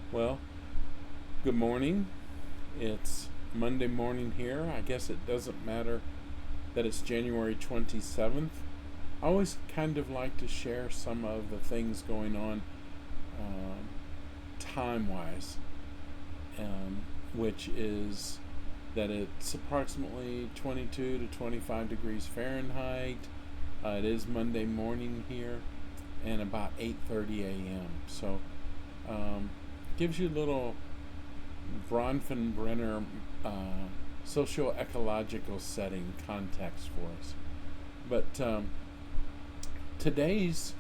Well, good morning. It's Monday morning here. I guess it doesn't matter that it's January 27th. I always kind of like to share some of the things going on um, time wise, which is that it's approximately 22 to 25 degrees Fahrenheit. It is Monday morning here and about 8:30 a.m. So um, gives you a little Bronfenbrenner socio-ecological setting context for us. But today's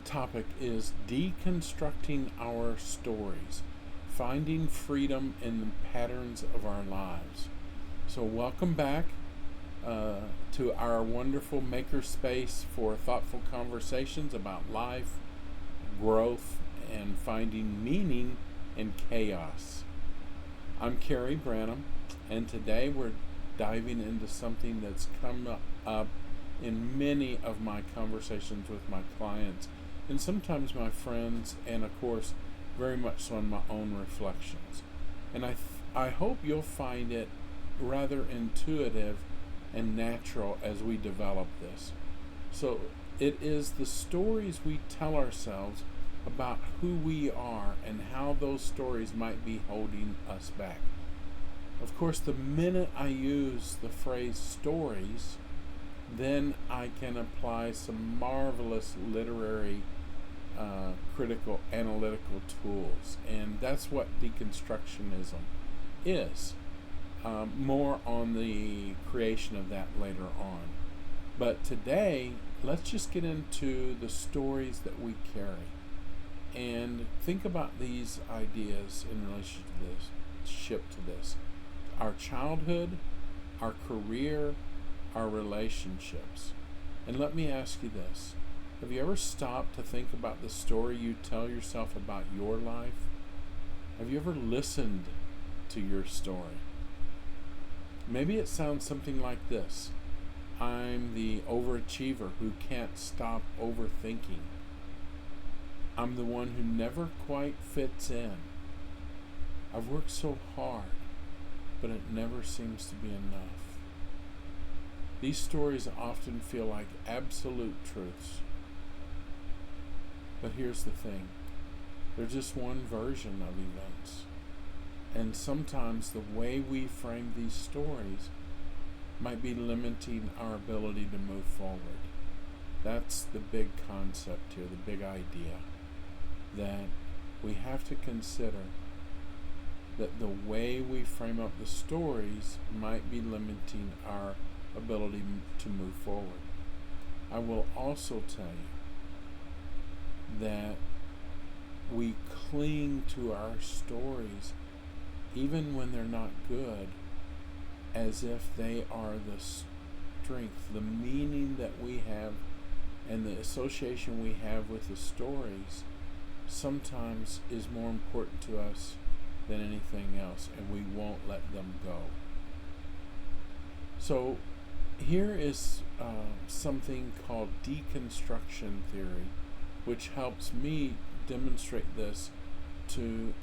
topic is deconstructing our stories, finding freedom in the patterns of our lives. So, welcome back to our wonderful makerspace for thoughtful conversations about life, growth, and finding meaning in chaos. I'm Kerry Branum, and today we're diving into something that's come up in many of my conversations with my clients, and sometimes my friends, and of course, very much so in my own reflections. And I hope you'll find it rather intuitive and natural as we develop this. So, it is the stories we tell ourselves about who we are and how those stories might be holding us back. Of course, the minute I use the phrase stories, then I can apply some marvelous literary, critical, analytical tools. And that's what deconstructionism is. More on the creation of that later on. But today, let's just get into the stories that we carry and think about these ideas in relationship to this. Our childhood, our career, our relationships. And let me ask you this. Have you ever stopped to think about the story you tell yourself about your life? Have you ever listened to your story? Maybe it sounds something like this. I'm the overachiever who can't stop overthinking. I'm the one who never quite fits in. I've worked so hard, but it never seems to be enough. These stories often feel like absolute truths. But here's the thing. They're just one version of events. And sometimes the way we frame these stories might be limiting our ability to move forward. That's the big concept here, the big idea. That we have to consider that the way we frame up the stories might be limiting our ability to move forward. I will also tell you that we cling to our stories even when they're not good, as if they are the strength, the meaning that we have, and the association we have with the stories sometimes is more important to us than anything else, and we won't let them go. So here is something called deconstruction theory, which helps me demonstrate this to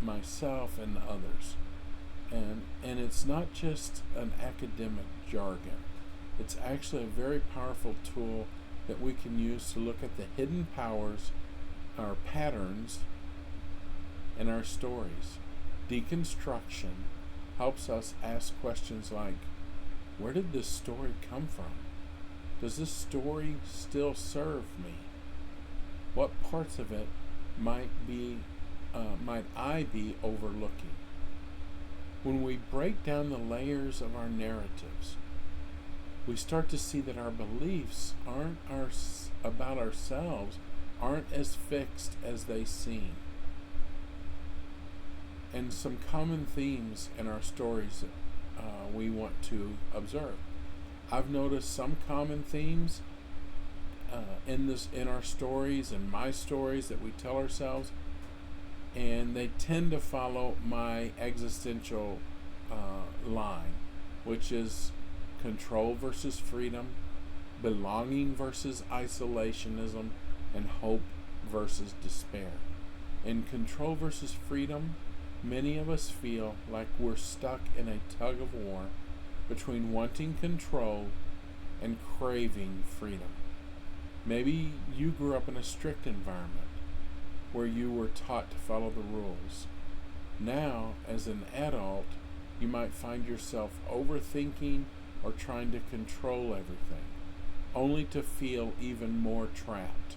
myself and others. And it's not just an academic jargon. It's actually a very powerful tool that we can use to look at the hidden powers, our patterns, and our stories. Deconstruction helps us ask questions like, where did this story come from? Does this story still serve me? What parts of it might I be overlooking? When we break down the layers of our narratives, we start to see that our beliefs about ourselves aren't as fixed as they seem. And some common themes in our stories we want to observe. I've noticed some common themes in our stories and my stories that we tell ourselves, and they tend to follow my existential line, which is control versus freedom, belonging versus isolationism, and hope versus despair. In control versus freedom, many of us feel like we're stuck in a tug of war between wanting control and craving freedom. Maybe you grew up in a strict environment where you were taught to follow the rules. Now, as an adult, you might find yourself overthinking or trying to control everything, only to feel even more trapped.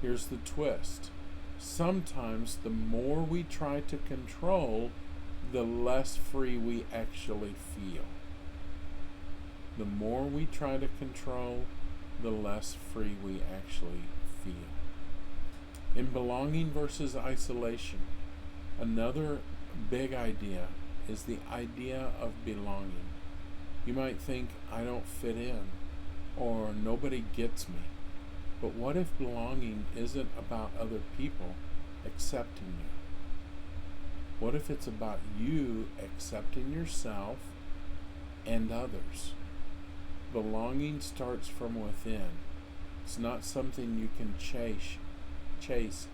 Here's the twist. Sometimes the more we try to control, the less free we actually feel. The more we try to control, the less free we actually feel. In belonging versus isolation, another big idea is the idea of belonging. You might think, I don't fit in, or nobody gets me. But what if belonging isn't about other people accepting you? What if it's about you accepting yourself and others? Belonging starts from within. It's not something you can chase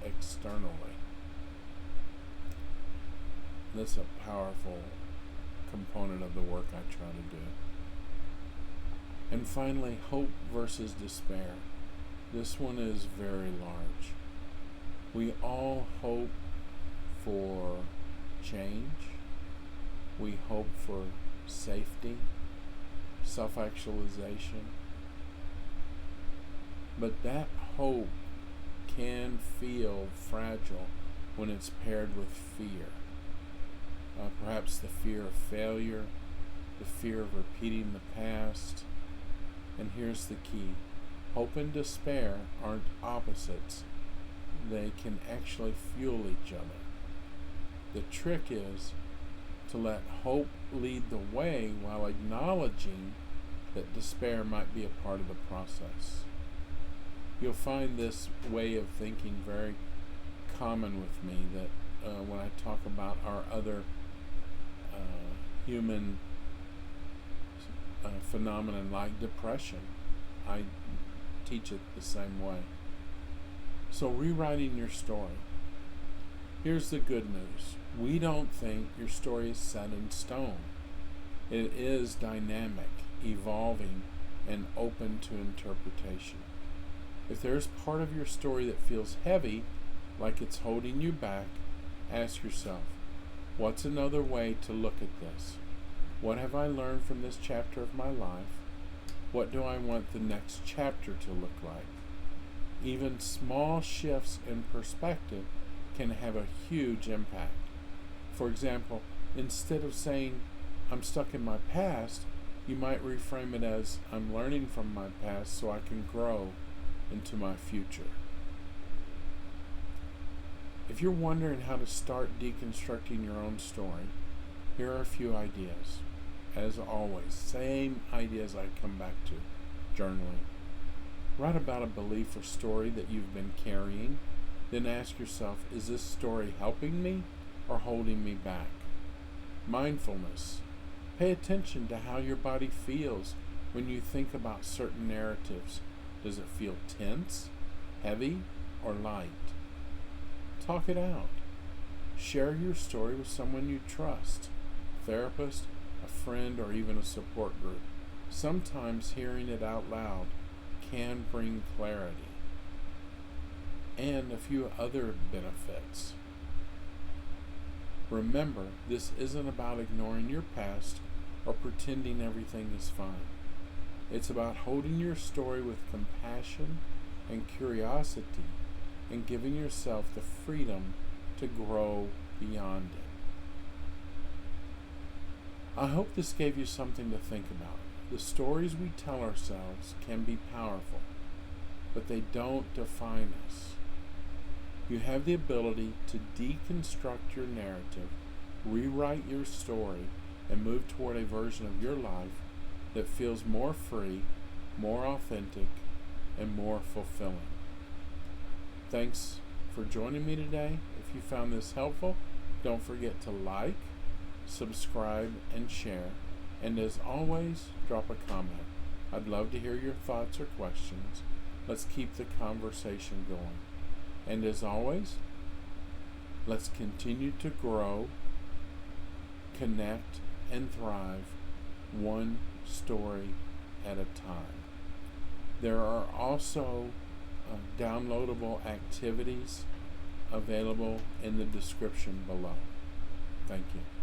externally. That's a powerful component of the work I try to do. And finally, hope versus despair. This one is very large. We all hope for change. We hope for safety, self-actualization. But that hope can feel fragile when it's paired with fear. Perhaps the fear of failure, the fear of repeating the past. And here's the key. Hope and despair aren't opposites. They can actually fuel each other. The trick is to let hope lead the way while acknowledging that despair might be a part of the process. You'll find this way of thinking very common with me, that when I talk about our other human phenomenon like depression, I teach it the same way. So rewriting your story. Here's the good news. We don't think your story is set in stone. It is dynamic, evolving, and open to interpretation. If there's part of your story that feels heavy, like it's holding you back, ask yourself, what's another way to look at this? What have I learned from this chapter of my life? What do I want the next chapter to look like? Even small shifts in perspective can have a huge impact. For example, instead of saying, I'm stuck in my past, you might reframe it as, I'm learning from my past so I can grow into my future. If you're wondering how to start deconstructing your own story, here are a few ideas. As always, same ideas I come back to. Journaling. Write about a belief or story that you've been carrying. Then ask yourself, is this story helping me or holding me back? Mindfulness. Pay attention to how your body feels when you think about certain narratives. Does it feel tense, heavy, or light? Talk it out. Share your story with someone you trust, a therapist, a friend, or even a support group. Sometimes hearing it out loud can bring clarity. And a few other benefits. Remember, this isn't about ignoring your past or pretending everything is fine. It's about holding your story with compassion and curiosity and giving yourself the freedom to grow beyond it. I hope this gave you something to think about. The stories we tell ourselves can be powerful, but they don't define us. You have the ability to deconstruct your narrative, rewrite your story, and move toward a version of your life that feels more free, more authentic, and more fulfilling. Thanks for joining me today. If you found this helpful, don't forget to like, subscribe, and share. And as always, drop a comment. I'd love to hear your thoughts or questions. Let's keep the conversation going. And as always, Let's continue to grow, connect, and thrive one story at a time. There are also downloadable activities available in the description below. Thank you.